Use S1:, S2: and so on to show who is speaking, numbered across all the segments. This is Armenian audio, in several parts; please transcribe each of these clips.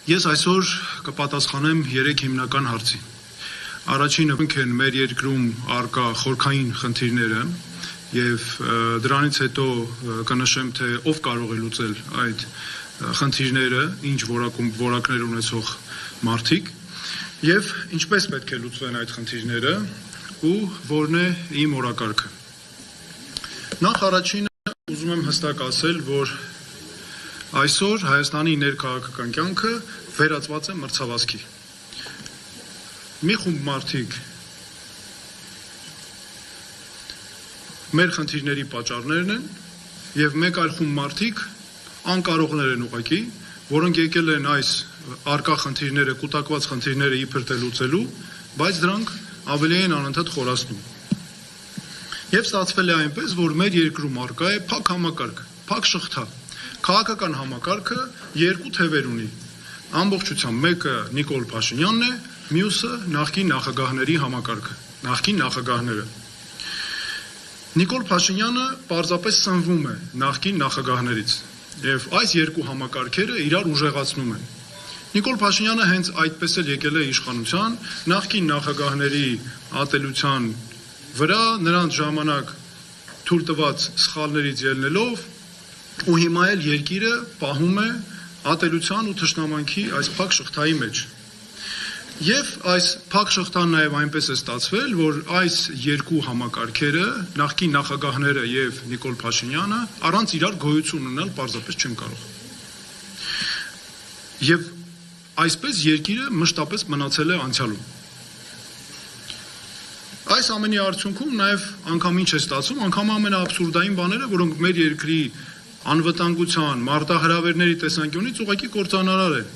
S1: Ես այսօր կպատասխանեմ 3 հիմնական հարցի։ Առաջինը են մեր երկրում առկա խորքային խնդիրները եւ դրանից հետո կնշեմ, թե ով կարող է լուծել այդ խնդիրները, ինչ որակներ ունեցող մարդիկ եւ ինչպես պետք է լուծվեն այդ խնդիրները ու որն է իմ օրակարգը։ Նախ առաջինը ուզում եմ հստակ ասել, որ այսօր Հայաստանի ներքաղաքական կյանքը վերածված է մրցավազքի։ Մի խումբ մարդիկ մեր խնդիրների պատճառներն են եւ մեկ այլ խումբ մարդիկ անկարողներ են ուղղակի, որոնք եկել են այս առկա խնդիրները, կուտակված խնդիրները իբր թե լուծելու, բայց դրանք ավելի են անընդհատ խորացնում։ Եվ ստացվել է այնպես, որ մեր երկրում առկա է փակ համակարգ, փակ շղթա։ Քաղաքական համակարգը երկու թևեր ունի։ Ամբողջությամբ մեկը Նիկոլ Փաշինյանն է, մյուսը նախկին նախագահների համակարգը, նախկին նախագահները։ Նիկոլ Փաշինյանը պարզապես սնվում է նախկին նախագահներից, եւ այս երկու համակարգերը իրար ուժեղացնում են։ Նիկոլ Փաշինյանը հենց այդպես էլ եկել է իշխանության, նախկին նախագահների ատելության վրա, նրանց ժամանակ թույլ տված սխալներից ելնելով ու հիմա էլ երկիրը պահում է ատելության ու թշնամանքի այս փակ շղթայի մեջ։ Եվ այս փակ շղթան նաև այնպես է ստացվել, որ այս երկու համակարգերը, նախկին նախագահները եւ Նիկոլ Փաշինյանը, առանց իրար գոյություն ունենալ պարզապես չեն կարող։ Եվ այսպես երկիրը մշտապես մնացել է անցյալում։ Այս ամենի արդյունքում նաև անգամ ինչ է ստացվում, անգամ ամենաաբսուրդային բաները, որոնք մեր երկրի անվտանգության, մարտահրավերների տեսանկյունից ուղղակի կործանարար են։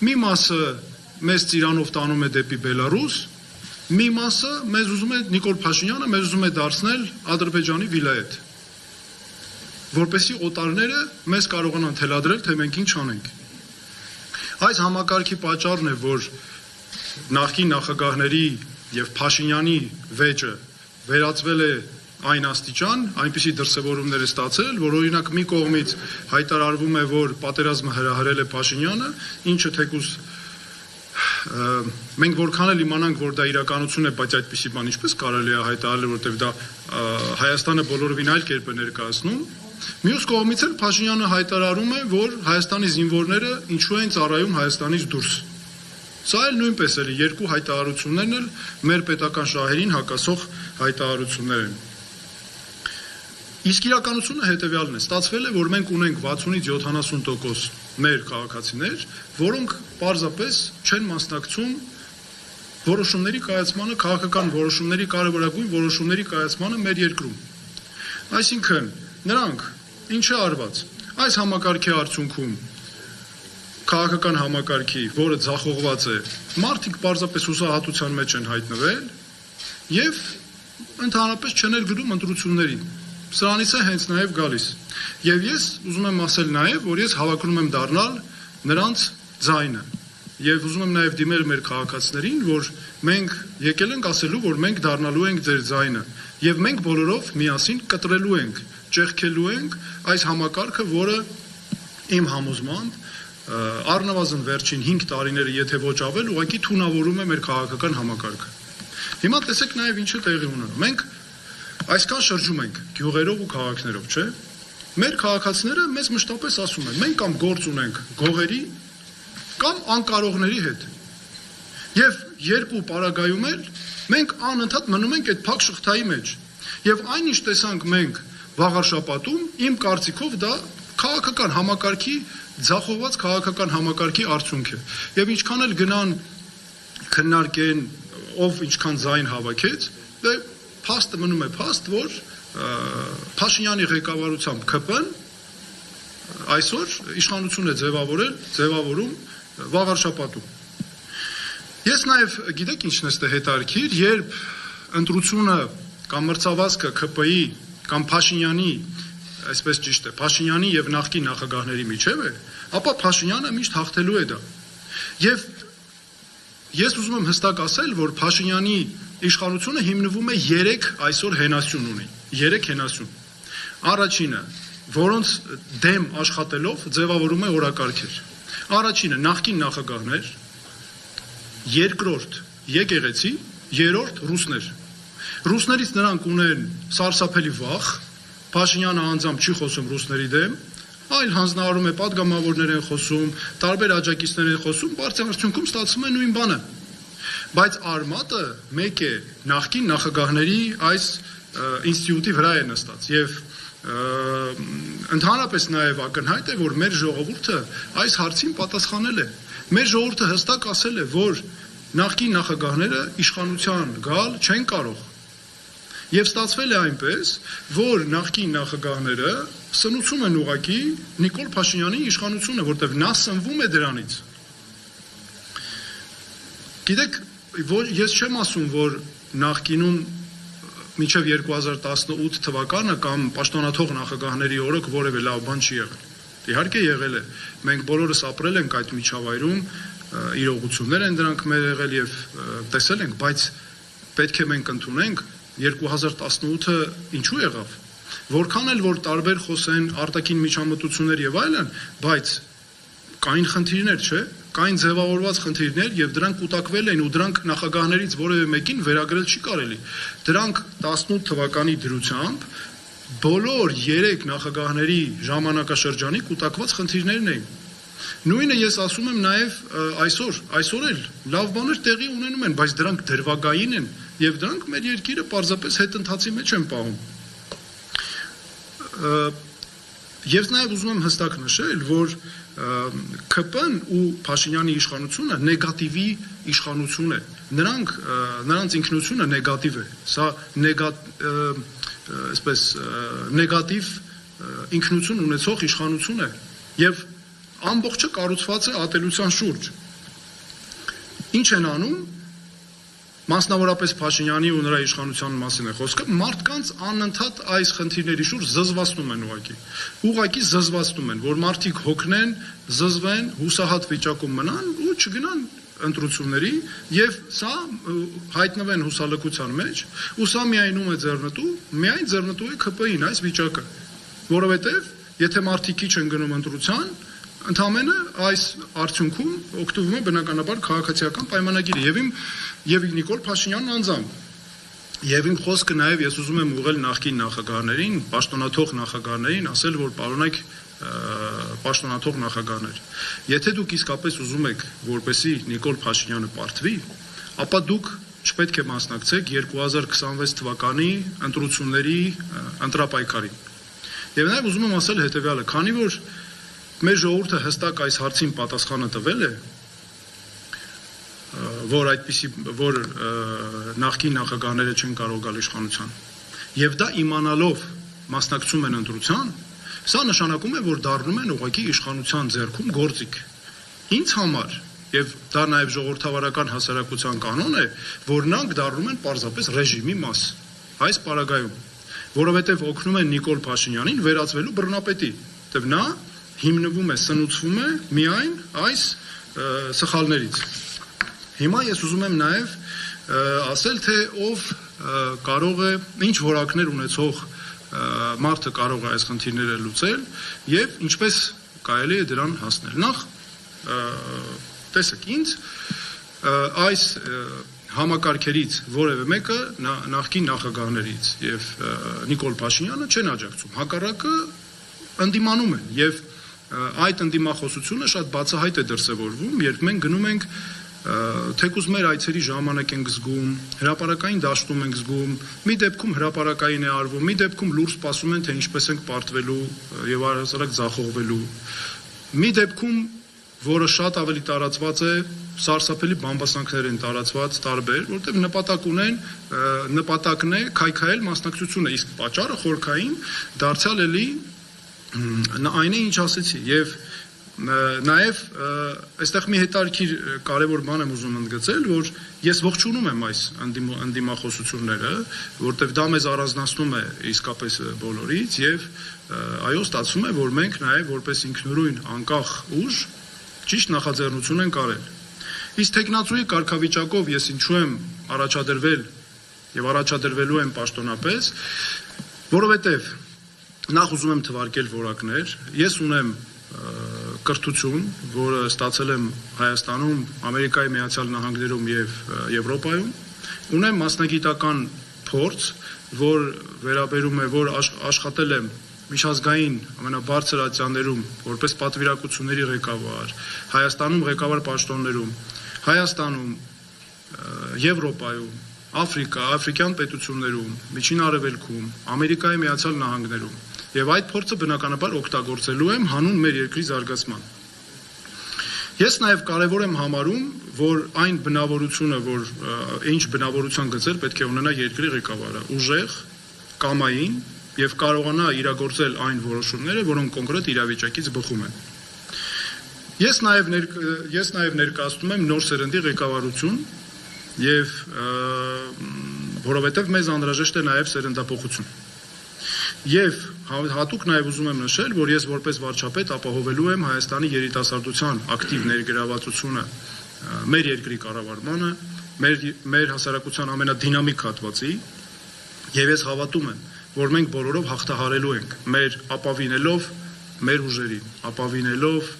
S1: Մի մասը մեզ ծիրանով տանում է դեպի Բելարուս, մի մասը մեզ ուզում է Նիկոլ Փաշինյանը մեզ ուզում է դարձնել Ադրբեջանի վիլայետ, որպեսզի օտարները մեզ կարողանան թելադրել, թե մենք ինչ անենք։ Այս համակարգի պատճառն է, որ նախկին նախագահների եւ Փաշինյանի վեճը վերածվել է այն աստիճան, այնպիսի դրսևորումներ է ստացել, որ օրինակ մի կողմից հայտարարվում է, որ պատերազմը հրահրել է Փաշինյանը, ինչը թեկուզ մենք որքան էլ իմանանք, որ դա իրականություն է, բայց այդպիսի բան ինչպես կարելի է հայտարարել, որտեղ դա Հայաստանը բոլորովին այլ կերպ է ներկայացնում։ Մյուս կողմից էլ Փաշինյանը հայտարարում է, որ Հայաստանի զինվորները ինչու են ծառայում Հայաստանից դուրս։ Սա էլ նույնպես էլի երկու հայտարարություններն էլ մեր պետական շահերին հակասող հայտարարություններ են։ Իսկ իրականությունը հետևյալն է, ստացվել է, որ մենք ունենք 60-ից 70% մեր քաղաքացիներ, որոնք պարզապես չեն մասնակցում որոշումների կայացմանը, քաղաքական որոշումների կարևորագույն որոշումների կայացմանը մեր երկրում։ Այսինքն, նրանք ինչ է արված, այս համակարգի արդյունքում քաղաքական համակարգի, որը ձախողված է, մարդիկ պարզապես հուսահատության մեջ են հայտնվել եւ ընդհանրապես չեն էլ գրում ընտրություններին։ Սրանից է հենց նաև գալիս։ Եվ ես ուզում եմ ասել նաև, որ ես հավակնում եմ դառնալ նրանց ձայնը։ Եվ ուզում եմ նաև դիմել մեր քաղաքացիներին, որ մենք եկել ենք ասելու, որ մենք դառնալու ենք ձեր ձայնը։ Եվ մենք բոլորով միասին կտրելու ենք, ճեղքելու ենք այս համակարգը, որը իմ համոզմամբ առնվազն վերջին 5 տարիները, եթե ոչ ավել, ուղղակի թունավորում է մեր քաղաքական համակարգը։ Հիմա տեսեք նաև ինչը տեղի ունենում։ Մենք այսքան շրջում ենք գյուղերով ու քաղաքներով, չէ՞։ Մեր քաղաքացիները մեզ մշտապես ասում են, մենք կամ գործ ունենք գողերի, կամ անկարողների հետ։ Եվ երկու պարագայում էլ մենք անընդհատ մնում ենք այդ փակ շղթայի մեջ։ Եվ այնինչ տեսանք մենք վաղար շաբաթում, իմ կարծիքով դա քաղաքական համակարգի ձախողված քաղաքական համակարգի արդյունք է։ Եվ ինչքան էլ գնան քննարկեն, ով ինչքան ձայն հավաքեց, դե փաստը մնում է փաստ, որ Փաշինյանի ղեկավարությամբ ԿՊ-ն այսօր իշխանություն է ձևավորում վաղար շաբաթում։ Ես նաև գիտեք ինչն է հետաքրքիր, երբ ընտրությունը կամ մրցավազքը ԿՊ-ի կամ Փաշինյանի, այսպես ճիշտ է, Փաշինյանի եւ նախկին նախագահների միջև է, ապա Փաշինյանը միշտ հաղթելու է դա։ Եվ ես ուզում եմ հստակ ասել, որ Փաշինյանի իշխանությունը հիմնվում է 3 այսօր հենասյուն ունի, 3 հենասյուն։ Առաջինը, որոնց դեմ աշխատելով ձևավորում է օրակարգեր։ Առաջինը նախկին նախագահներ, երկրորդ եկեղեցի, երրորդ ռուսներ։ Ռուսներից նրանք ունեն սարսափելի վախ, Փաշինյանը անձամբ չի խոսում ռուսների դեմ, այլ հանձնարարում է պատգամավորներ են խոսում, տարբեր աջակիցներ են խոսում, բարձր արդյունքում ստացվում է նույն բանը։ Բայց արմատը մեկ է նախկին նախագահների այս ինստիտուտի վրա է նստած եւ ընդհանրապես նաեւ ակնհայտ է, որ մեր ժողովուրդը այս հարցին պատասխանել է։ Մեր ժողովուրդը հստակ ասել է, որ նախկին նախագահները իշխանության գալ չեն կարող։ Եվ ստացվել է այնպես, որ նախկին նախագահները սնուցում են ուղղակի Նիկոլ Փաշինյանի իշխանությունը, որտեղ նա սնվում է դրանից։ Գիտեք, ես չեմ ասում, որ նախկինում մինչև 2018 թվականը կամ պաշտոնաթող նախագահների օրը որևէ լավ բան չի եղել։ Իհարկե եղել է։ Մենք բոլորս ապրել ենք այդ միջավայրում, իրողություններ են դրանք մեր եղել եւ տեսել ենք, բայց պետք է մենք ընդունենք 2018-ը ինչու եղավ։ Որքան էլ որ տարբեր խոսեն արտաքին միջամտություններ եւ այլն, բայց կային խնդիրներ, չէ՞, կային ձևավորված խնդիրներ եւ դրանք կուտակվել են ու դրանք նախագահներից որևէ մեկին վերագրել չի կարելի։ Դրանք 18 թվականի դրությամբ բոլոր 3 նախագահների ժամանակաշրջանի կուտակված խնդիրներն էին։ Նույնը ես ասում եմ նաեւ այսօր էլ լավ բաներ տեղի ունենում են, բայց դրանք դրվագային են եւ դրանք մեր երկիրը պարզապես հետընթացի մեջ են պահում։ Ես նաեւ ուզում եմ հստակ նշել, որ ԿՊ-ն ու Փաշինյանի իշխանությունը նեգատիվի իշխանություն է։ Նրանց ինքնությունը նեգատիվ է։ Սա այսպես նեգատիվ ինքնություն ունեցող իշխանություն է եւ ամբողջը կառուցված է ատելության շուրջ։ Ինչ են անում, մասնավորապես Փաշինյանի ու նրա իշխանության մասին է խոսքը, մարդկանց անընդհատ այս խնդիրների շուրջ զզվացնում են ուղղակի զզվացնում են, որ մարդիկ հոգնեն, զզվեն, հուսահատ վիճակում մնան ու չգնան ընտրությունների եւ սա հայտնվեն հուսալքության մեջ ու սա միայնում է միայն ձեռնտու է ԿՊ-ին այս վիճակը, որովհետեւ եթե մարդիկ քիչ են գնում ընտրության, ընդամենը այս արդյունքում օգտվում է բնականաբար քաղաքացիական պայմանագիրը եւ Նիկոլ Փաշինյանն անձամբ եւ իմ խոսքը նաեւ ես ուզում եմ ուղղել նախկին նախագահներին, պաշտոնաթող նախագահներին, ասել որ պարոնայք պաշտոնաթող նախագահներ, եթե դուք իսկապես ուզում եք որպեսի Նիկոլ Փաշինյանը պարտվի, ապա դուք չպետք է մասնակցեք 2026 թվականի ընտրությունների ընտրապայքարին։ Եվ նաեւ ուզում եմ ասել հետեւյալը, քանի որ մեր ժողովուրդը հստակ այս հարցին պատասխանը տվել է, որ նախկին նախագահները չեն կարող գալ իշխանության, եւ դա իմանալով մասնակցում են ընտրության, սա նշանակում է, որ դառնում են ուղղակի իշխանության ձեռքում գործիք։ Ինձ համար, եւ դա նաեւ ժողովրդավարական հասարակության կանոն է, որ նրանք դառնում են պարզապես ռեժիմի մաս այս պարագայում, որովհետեւ օգնում են Նիկոլ Փաշինյանին վերածվելու բռնապետի, որտեղ նա հիմնվում է, սնուցվում է միայն այս սխալներից։ Հիմա ես ուզում եմ նաև ասել, թե ով կարող է, ինչ որակներ ունեցող մարդը կարող է այս խնդիրները լուծել եւ ինչպես կարելի է դրան հասնել։ Նախ տեսեք, ինձ այս համակարգերից որևէ մեկը նախկին նախագահներից եւ Նիկոլ Փաշինյանը չեն աջակցում։ Հակառակը ընդդիմանում են եւ այդ ընդդիմախոսությունը շատ բացահայտ է դրսևորվում, երբ մենք գնում ենք թեկուզ մեր այցերի ժամանակ ենք զգում, հրապարակային դաշտում ենք զգում, մի դեպքում հրապարակային է արվում, մի դեպքում լուրջ սպասում են, թե ինչպես ենք պարտվելու եւ առհասարակ ձախողվելու։ Մի դեպքում, որը շատ ավելի տարածված է, սարսափելի բամբասանքներ են տարածված տարբեր, որտեղ նպատակն է քայքայել մասնակցությունը, իսկ պատճառը խորքային դարձյալ էլի այն է, ինչ ասեցի, եւ նաեւ այստեղ մի հետարքիր կարևոր բան եմ ուզում ընդգծել, որ ես ողջունում եմ այս ընդդիմախոսությունները, որտեղ դա մեզ առանձնացնում է իսկապես բոլորից եւ այո, ստացվում է, որ մենք նաեւ որպես ինքնուրույն անկախ ուժ ճիշտ նախաձեռնություն ենք արել։ Իսկ տեխնացուի կարգավիճակով ես ինչու եմ առաջադրվել եւ առաջադրվելու եմ պաշտոնապես, որովհետեւ նախ ուզում եմ թվարկել որակներ, ես ունեմ կրթություն, որը ստացել եմ Հայաստանում, Ամերիկայի Միացյալ Նահանգներում եւ Եվրոպայում, ունեմ մասնագիտական փորձ, որ վերաբերում է, որ աշխատել եմ միջազգային ամենաբարձր ատյաններում որպես պատվիրակությունների ղեկավար, Հայաստանում ղեկավար պաշտոններում, Հայաստանում, Եվրոպայում, Աֆրիկյան պետություններում, Միջին Արևելքում, Ամերիկայի Միացյալ Նահանգներում եւ այդ փորձը բնականաբար օգտագործելու եմ հանուն մեր երկրի զարգացման։ Ես նաեւ կարեւոր եմ համարում, որ այն բնավորությունը, որ ինչ բնավորության գծեր պետք է ունենա երկրի ղեկավարը, ուժեղ, կամային եւ կարողանա իրագործել այն որոշումները, որոնք կոնկրետ իրավիճակից բխում են։ Ես նաեւ ներկայացնում եմ նոր սերնդի ղեկավարություն եւ որովհետեւ մեզ անհրաժեշտ է նաեւ սերնդափոխություն։ Եվ հատուկ նաև ուզում եմ նշել, որ ես որպես վարչապետ ապահովելու եմ Հայաստանի երիտասարդության ակտիվ ներգրավվածությունը մեր երկրի կառավարմանը, մեր հասարակության ամենադինամիկ հատվածի, եւ ես հավատում եմ, որ մենք բոլորով հաղթահարելու ենք, մեր ապավինելով մեր ուժերին, ապավինելով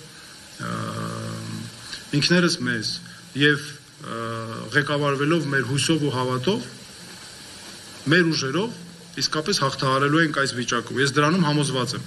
S1: ինքներս մեզ եւ ղեկավարվելով մեր հույսով ու հավատով, մեր ուժերով իսկապես հաղթահարելու ենք այս վիճակը։ Ես դրանում համոզված եմ։